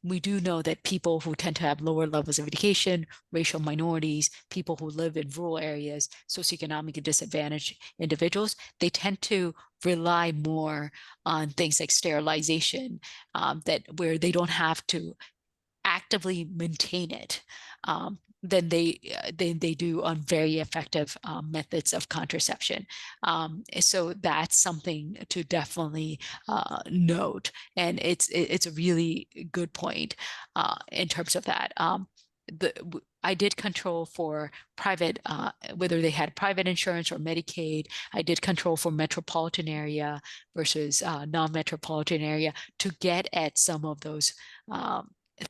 we do know that people who tend to have lower levels of education, racial minorities, people who live in rural areas, socioeconomically disadvantaged individuals, they tend to rely more on things like sterilization, where they don't have to actively maintain it, than they do on very effective methods of contraception. So that's something to definitely note, and it's a really good point in terms of that. I did control for private, whether they had private insurance or Medicaid. I did control for metropolitan area versus non-metropolitan area to get at some of those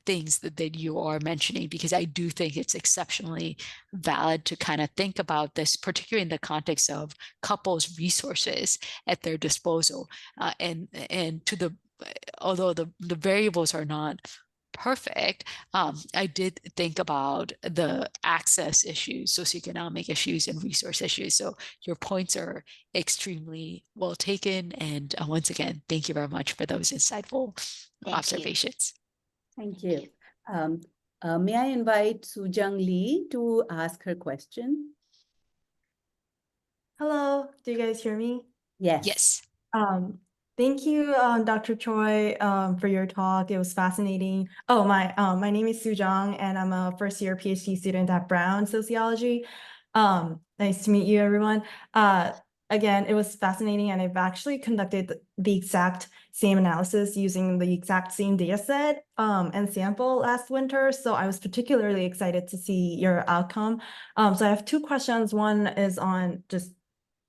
things that you are mentioning, because I do think it's exceptionally valid to kind of think about this, particularly in the context of couples' resources at their disposal, and although the variables are not perfect, I did think about the access issues, socioeconomic issues, and resource issues. So your points are extremely well taken. And once again, thank you very much for those insightful observations. Thank you. May I invite Sujung Lee to ask her question? Hello, do you guys hear me? Yes. Yes. Thank you, Dr. Choi, for your talk. It was fascinating. Oh, my name is Soo Jung, and I'm a first-year PhD student at Brown Sociology. Nice to meet you, everyone. Again, it was fascinating, and I've actually conducted the exact same analysis using the exact same data set and sample last winter. So I was particularly excited to see your outcome. So I have two questions. One is on just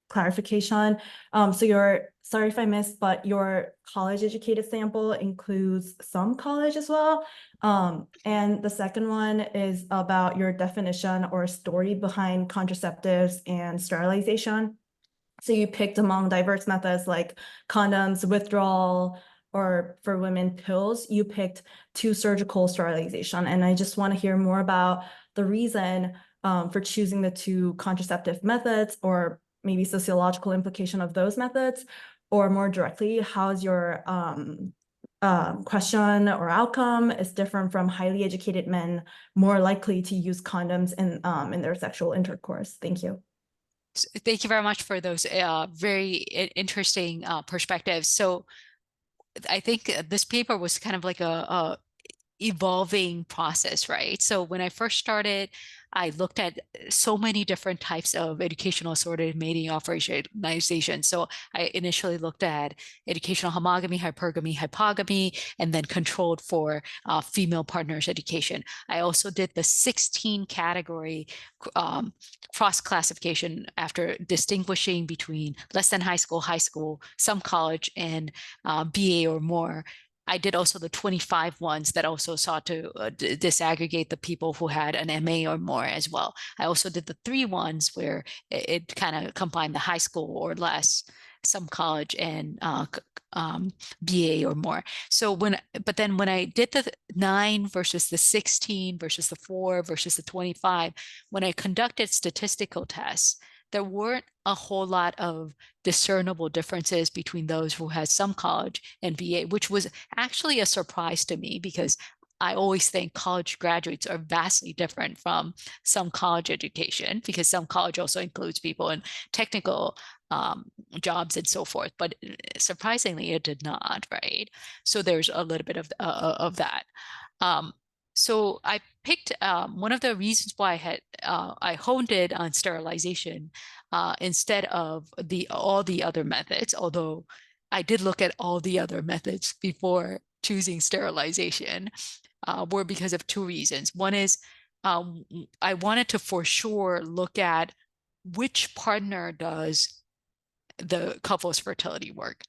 clarification. So sorry if I missed, but your college educated sample includes some college as well. And the second one is about your definition or story behind contraceptives and sterilization. So you picked among diverse methods like condoms, withdrawal, or for women pills, you picked 2 surgical sterilization. And I just want to hear more about the reason for choosing the 2 contraceptive methods, or maybe sociological implication of those methods, or more directly, how's your question or outcome is different from highly educated men more likely to use condoms in their sexual intercourse. Thank you. Thank you very much for those very interesting perspectives. So I think this paper was kind of like a evolving process, right? So when I first started, I looked at so many different types of educational assortative mating operationalization. So I initially looked at educational homogamy, hypergamy, hypogamy, and then controlled for female partners education. I also did the 16 category cross classification after distinguishing between less than high school, some college, and BA or more. I did also the 25 ones that also sought to disaggregate the people who had an MA or more as well. I also did the 3 ones where it kind of combined the high school or less, some college, and BA or more. So but then when I did the 9 versus the 16 versus the 4 versus the 25, when I conducted statistical tests, there weren't a whole lot of discernible differences between those who had some college and BA, which was actually a surprise to me because I always think college graduates are vastly different from some college education, because some college also includes people in technical jobs and so forth. But surprisingly, it did not, right? So there's a little bit of that. So I picked one of the reasons why I honed it on sterilization instead of all the other methods, although I did look at all the other methods before choosing sterilization, were because of 2 reasons. One is I wanted to for sure look at which partner does the couple's fertility work.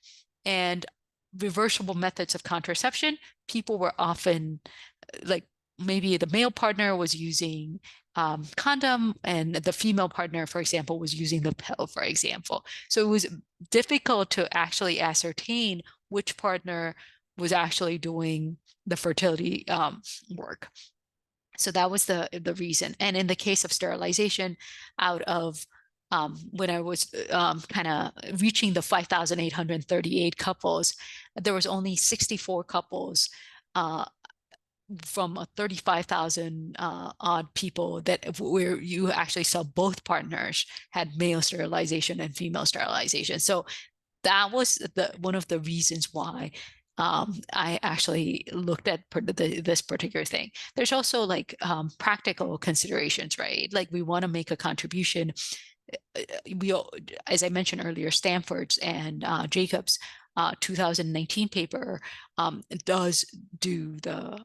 And reversible methods of contraception, people were often like, maybe the male partner was using condom and the female partner, for example, was using the pill, for example. So it was difficult to actually ascertain which partner was actually doing the fertility work. So that was the reason. And in the case of sterilization, out of when I was kind of reaching the 5,838 couples, there was only 64 couples from 35,000 odd people where you actually saw both partners had male sterilization and female sterilization. So that was one of the reasons why I actually looked at this particular thing. There's also like practical considerations, right? Like we want to make a contribution. As I mentioned earlier, Stanford's and Jacobs 2019 paper does do the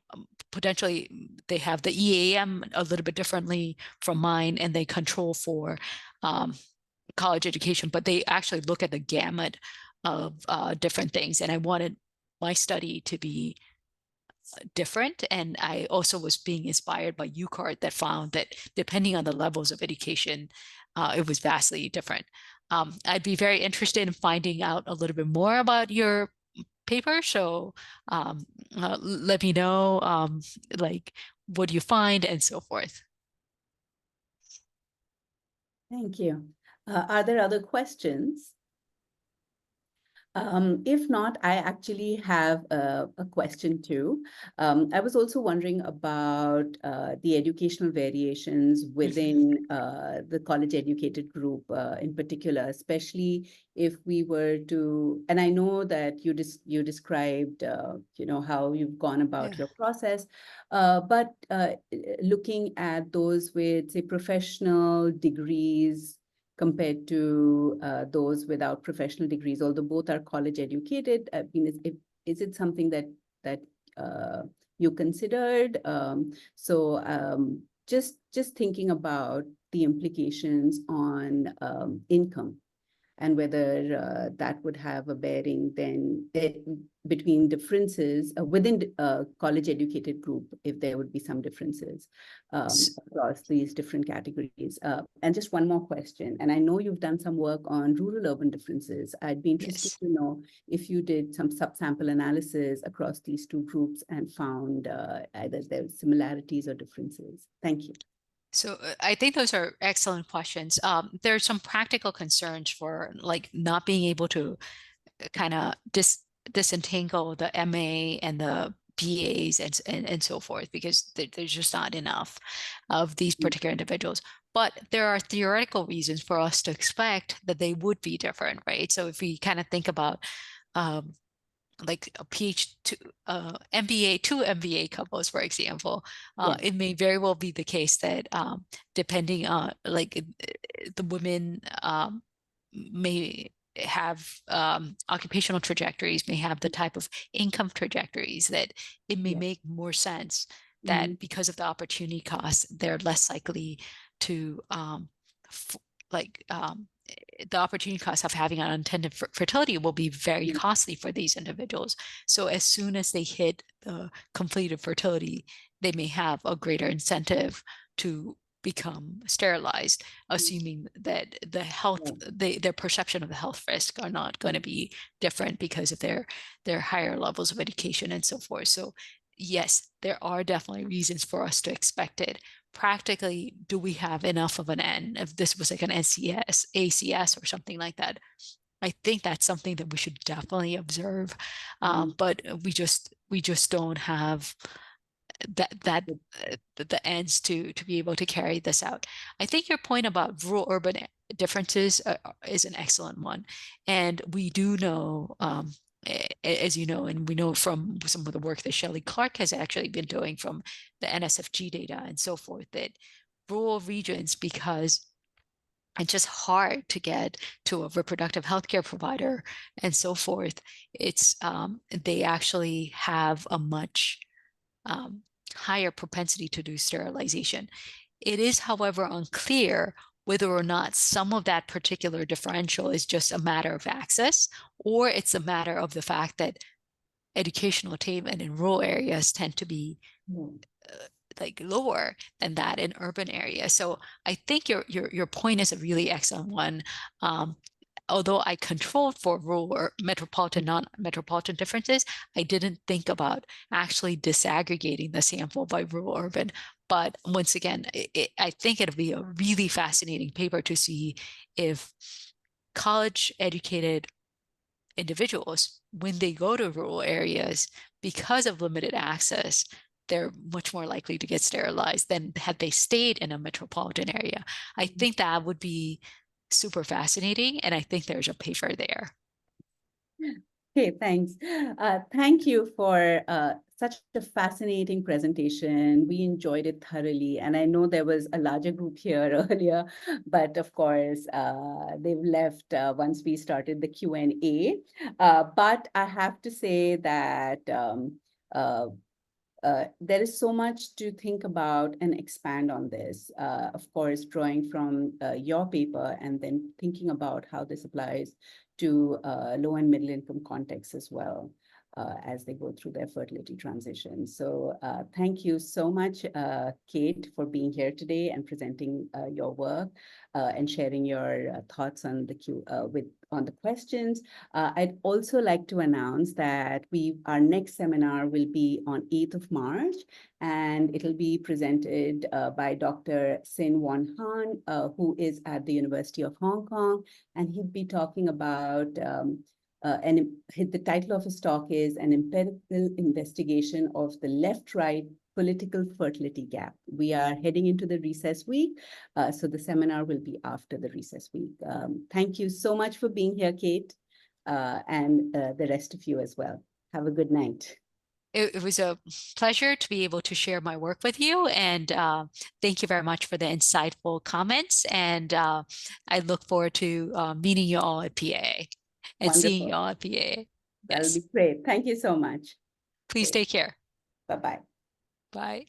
potentially, they have the EAM a little bit differently from mine, and they control for college education, but they actually look at the gamut of different things. And I wanted my study to be different. And I also was being inspired by UCART that found that depending on the levels of education, it was vastly different. I'd be very interested in finding out a little bit more about your paper. So let me know like what you find and so forth. Thank you. Are there other questions? If not, I actually have a question too. I was also wondering about the educational variations within the college-educated group in particular, especially if we were to, and I know that you described, how you've gone about Yeah. your process, but looking at those with, say, professional degrees compared to those without professional degrees, although both are college educated. I mean, is it something that you considered? Just thinking about the implications on income and whether that would have a bearing then between differences within college educated group, if there would be some differences across these different categories. And just one more question, and I know you've done some work on rural urban differences. I'd be interested Yes. to know if you did some subsample analysis across these two groups and found either there similarities or differences. Thank you. So I think those are excellent questions. There are some practical concerns for like not being able to kind of disentangle the MA and the BAs and so forth, because there's just not enough of these particular individuals. But there are theoretical reasons for us to expect that they would be different, right? So if we kind of think about like a PhD, MBA, two MBA couples, for example, Yes. it may very well be the case that depending on like the women may have occupational trajectories, may have the type of income trajectories that it may Yes. make more sense Mhm. that because of the opportunity costs, they're less likely to the opportunity cost of having an unintended fertility will be very Mhm. costly for these individuals. So as soon as they hit the completed fertility, they may have a greater incentive to become sterilized, assuming that the health, their perception of the health risk are not going to be different because of their higher levels of education and so forth. So yes, there are definitely reasons for us to expect it. Practically, do we have enough of an N? If this was like an NCS, ACS, or something like that, I think that's something that we should definitely observe. But we just don't have the ends to be able to carry this out. I think your point about rural urban differences is an excellent one, and we do know. As you know, and we know from some of the work that Shelley Clark has actually been doing from the NSFG data and so forth, that rural regions, because it's just hard to get to a reproductive healthcare provider and so forth, it's they actually have a much higher propensity to do sterilization. It is, however, unclear whether or not some of that particular differential is just a matter of access, or it's a matter of the fact that educational attainment in rural areas tend to be like lower than that in urban areas. So I think your point is a really excellent one. Although I controlled for rural or metropolitan, non-metropolitan differences, I didn't think about actually disaggregating the sample by rural urban. But once again, I think it'll be a really fascinating paper to see if college educated individuals, when they go to rural areas, because of limited access, they're much more likely to get sterilized than had they stayed in a metropolitan area. I think that would be super fascinating, and I think there's a paper there. Okay, thanks. Thank you for such a fascinating presentation. We enjoyed it thoroughly. And I know there was a larger group here earlier, but of course, they've left once we started the Q&A. But I have to say that there is so much to think about and expand on this. Of course, drawing from your paper and then thinking about how this applies to low and middle income contexts as well as they go through their fertility transition. So thank you so much, Kate, for being here today and presenting your work and sharing your thoughts on the questions. I'd also like to announce that our next seminar will be on 8th of March, and it'll be presented by Dr. Sin Won Han, who is at the University of Hong Kong, and he'll be talking about the title of his talk is An Empirical Investigation of the Left-Right Political Fertility Gap. We are heading into the recess week, so the seminar will be after the recess week. Thank you so much for being here, Kate, and the rest of you as well. Have a good night. It was a pleasure to be able to share my work with you, and thank you very much for the insightful comments, and I look forward to meeting you all at PA and seeing you all at PA. That'll Yes. be great. Thank you so much. Please Okay. take care. Bye-bye. Bye.